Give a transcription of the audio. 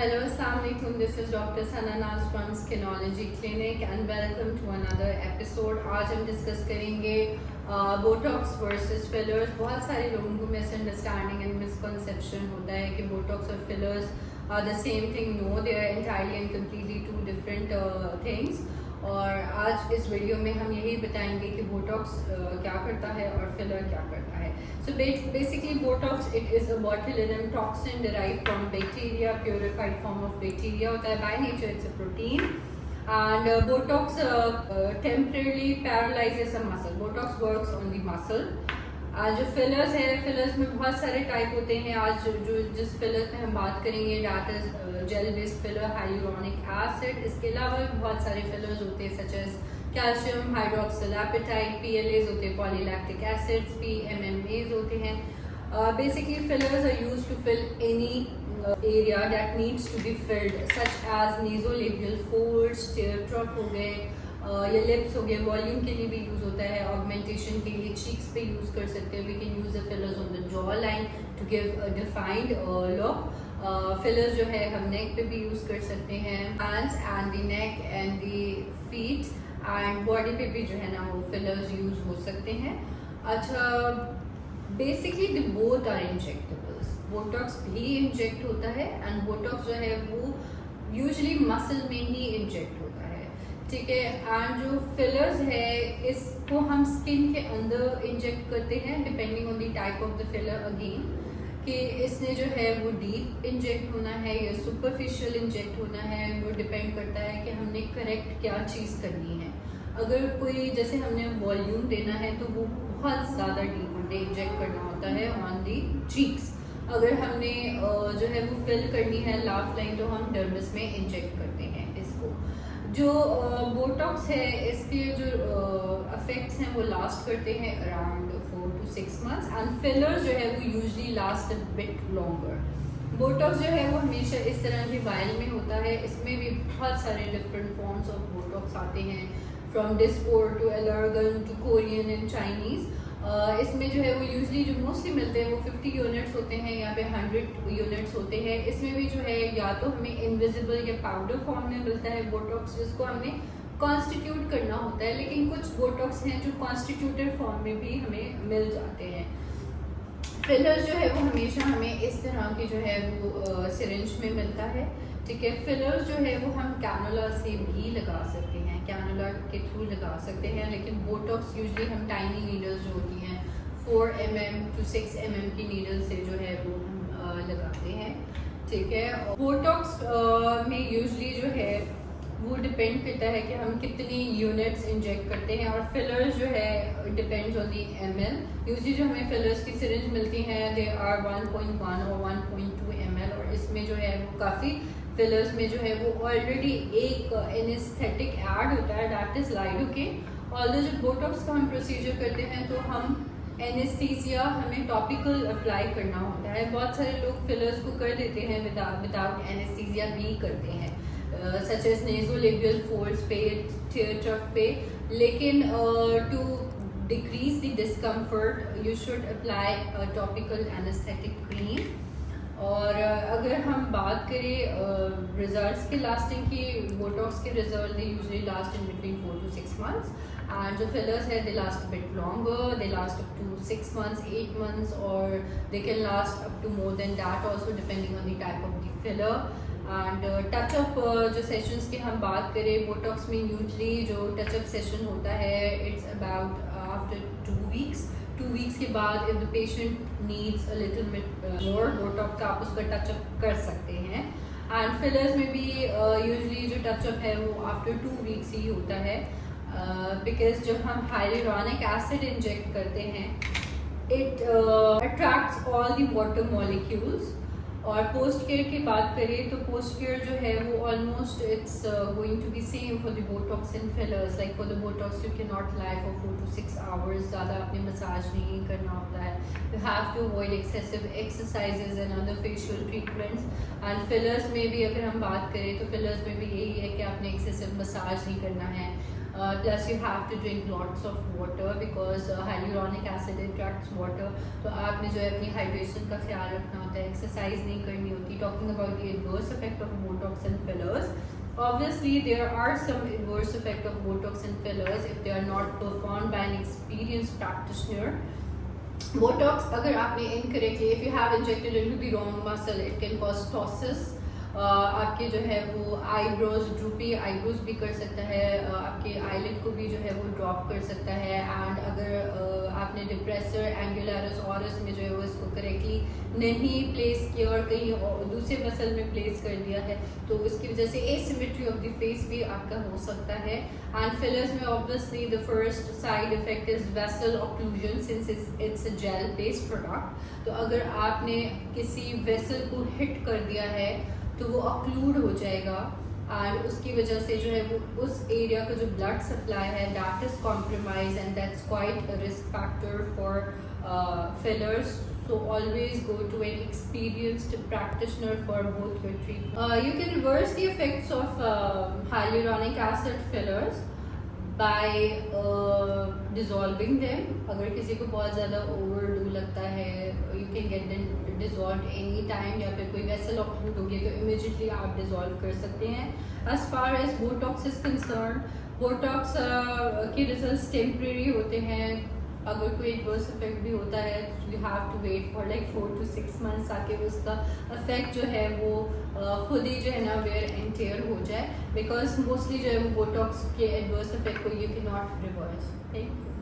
Hello, Assalamualaikum. This is Dr. Sananaz from Skinology Clinic and welcome to another episode. आज हम discuss करेंगे Botox versus fillers. बहुत सारे लोगों को मिसअंडरस्टैंडिंग एंड मिसकंसेप्शन होता है कि बोटॉक्स और fillers are the same thing. No, they are entirely and completely two different things. और आज इस वीडियो में हम यही बताएंगे कि बोटॉक्स क्या करता है और फिलर क्या करता है. So basically botox it is a botulinum toxin derived from bacteria, purified form of bacteria होता है. By nature it's a protein and botox temporarily paralyzes the muscle. Botox works on the muscle. आज जो fillers है, fillers में बहुत सारे type होते हैं. आज जो जिस फिलर्स में हम बात करेंगे that is gel based filler, hyaluronic acid. इसके अलावा भी बहुत सारे फिलर्स होते हैं सच एज कैल्शियम हाइड्रोक्सिलैपेटाइट, पीएलएज होते हैं, पॉलीलैक्टिक एसिड्स, पीएमएमएज होते हैं. Basically fillers are used to fill any area that needs to be filled such as nasolabial folds, tear trough हो गए या लिप्स हो गए. वॉल्यूम के लिए भी यूज़ होता है, ऑगमेंटेशन के लिए चीक्स पे यूज़ कर सकते हैं. We can use the fillers on the jaw line to give a defined look. Fillers जो है हम नेक पे भी यूज़ कर सकते हैं, hands and the neck and the feet and body पे भी जो है ना वो फिलर्स यूज़ हो सकते हैं. अच्छा, basically the both are injectables. Botox भी इंजेक्ट होता है एंड बोटॉक्स जो है वो यूजुअली मसल में ही इंजेक्ट होता है, ठीक है. एंड जो फिलर्स है इसको हम स्किन के अंदर इंजेक्ट करते हैं depending on the type of the filler again, कि इसने जो है वो डीप इंजेक्ट होना है या सुपरफिशियल इंजेक्ट होना है. वो डिपेंड करता है कि हमने करेक्ट क्या चीज़ करनी है. अगर कोई जैसे हमने वॉल्यूम देना है तो वो बहुत ज़्यादा डीप इंजेक्ट करना होता है ऑन दी चीक्स. अगर हमने जो है वो फिल करनी है लाफ लाइन तो हम डर्मिस में इंजेक्ट करते हैं इसको. जो बोटॉक्स है इसके जो इफेक्ट्स हैं वो लास्ट करते हैं around 4 to 6 months and fillers जो है वो usually last a bit longer. Botox जो है वो हमेशा इस तरह के वायल में होता है. इसमें भी बहुत सारे डिफरेंट फॉर्म्स ऑफ बोटॉक्स आते हैं, from Dysport to Allergan to Korean and Chinese. इसमें जो है वो यूजली जो मोस्टली मिलते हैं वो 50 यूनिट्स होते हैं, यहाँ पे 100 यूनिट्स होते हैं. इसमें भी जो है या तो हमें इनविजिबल या पाउडर फॉर्म में मिलता है बोटॉक्स जिसको हमें कॉन्स्टिट्यूट करना होता है, लेकिन कुछ बोटॉक्स हैं जो कॉन्स्टिट्यूटेड फॉर्म में भी हमें मिल जाते हैं. फिलर्स जो है वो हमेशा हमें इस तरह की जो है वो सिरिंज में मिलता है, ठीक है. फिलर्स जो है वो हम कैनुला से भी लगा सकते हैं, कैनुला के थ्रू लगा सकते हैं, लेकिन बोटॉक्स यूजली हम टाइनी नीडल्स जो होती हैं 4 mm to 6 mm की नीडल से जो है वो हम लगाते हैं, ठीक है. बोटॉक्स में यूजली जो है वो डिपेंड करता है कि हम कितनी यूनिट्स इंजेक्ट करते हैं. और फिलर्स जो है depends on the ml. Usually जो हमें फिलर्स की सिरिंज मिलती हैं दे आर 1.1 और 1.2 ml और इसमें जो है वो काफ़ी फिलर्स में जो है वो ऑलरेडी एक एनेस्थेटिक ऐड होता है दैट इज लाइडोकेन. ऑल्दो जब बोटॉक्स का हम प्रोसीजर करते हैं तो हम एनेस्थीसिया हमें टॉपिकल अप्लाई करना होता है. बहुत सारे लोग फिलर्स को कर देते हैं विदाउट एनेस्थीसिया भी करते हैं सच एज नेज़ोलेबियल फोल्ड्स पे, टीयर ट्रफ पे, लेकिन to decrease the discomfort you should apply topical anaesthetic cream. और अगर हम बात करें रिजल्ट्स के लास्टिंग की, बोटॉक्स के result they usually last in between 4 to 6 months and जो फिलर्स है they last a bit longer, they last up to 6 months, 8 months और they can last up to more than that also depending on the type of the filler. And touch up जो sessions की हम बात करें Botox में usually जो touch-up session होता है it's about after 2 weeks. 2 weeks के बाद if the patient needs a little bit more Botox आप उसका टचअप कर सकते हैं. एंड फिलर्स में भी यूजली जो टचअप है वो आफ्टर 2 weeks ही होता है, बिकॉज जब हम हाइलुरोनिक एसिड इंजेक्ट करते हैं it attracts all the water molecules. और पोस्ट केयर की बात करें तो पोस्ट केयर जो है वो almost it's going to be same for the botox and fillers. Like for the botox you can not lie for 4 to 6 hours. ज़्यादा आपने मसाज नहीं करना होता है. You have to avoid excessive exercises and other facial treatments. And fillers में भी अगर हम बात करें तो फिलर्स में भी यही है कि आपने एक्सेसिव मसाज नहीं करना है. Plus you have to drink lots of water because hyaluronic acid attracts water. तो आपने जो है अपनी हाइड्रेशन का ख्याल रखना होता है, एक्सरसाइज नहीं करनी होती। Talking about the adverse effect of Botox and fillers, obviously there are some adverse effect of Botox and fillers if they are not performed by an experienced practitioner. Botox अगर आपने incorrectly, if you have injected into the wrong muscle, it can cause ptosis. आपके जो है वो eyebrows, droopy eyebrows भी कर सकता है, आपके आईलिड को भी जो है वो ड्रॉप कर सकता है। एंड अगर आपने डिप्रेसर एंगुलरस ऑरस में जो है वो इसको करेक्टली नहीं प्लेस किया और कहीं दूसरे मसल में प्लेस कर दिया है, तो उसकी वजह से एसिमेट्री ऑफ द फेस भी आपका हो सकता है। एंड फिलर्स में obviously the first side effect is vessel occlusion since it's a gel based product. तो अगर आपने किसी वेसल को हिट कर दिया है तो वो ऑक्लूड हो जाएगा एंड उसकी वजह से जो है वो उस एरिया का जो ब्लड सप्लाई है that is compromise and that's quite a risk factor for fillers. So always go to an experienced practitioner for both your treatment. You can reverse the effects of hyaluronic acid fillers by dissolving them. अगर किसी को बहुत ज़्यादा overdue लगता है, you can get them dissolved any time, या फिर कोई वेसल ऑक्लूड हो गया तो immediately आप dissolve कर सकते हैं। As far as Botox is concerned, Botox के results temporary होते हैं। अगर कोई एडवर्स इफेक्ट भी होता है you have to wait for like 4 to 6 months ताकि उसका इफेक्ट जो है वो खुद ही जो है ना वेयर एंड टेयर हो जाए, बिकॉज मोस्टली जो है वो बोटॉक्स के एडवर्स इफेक्ट को you can not reverse. Thank you.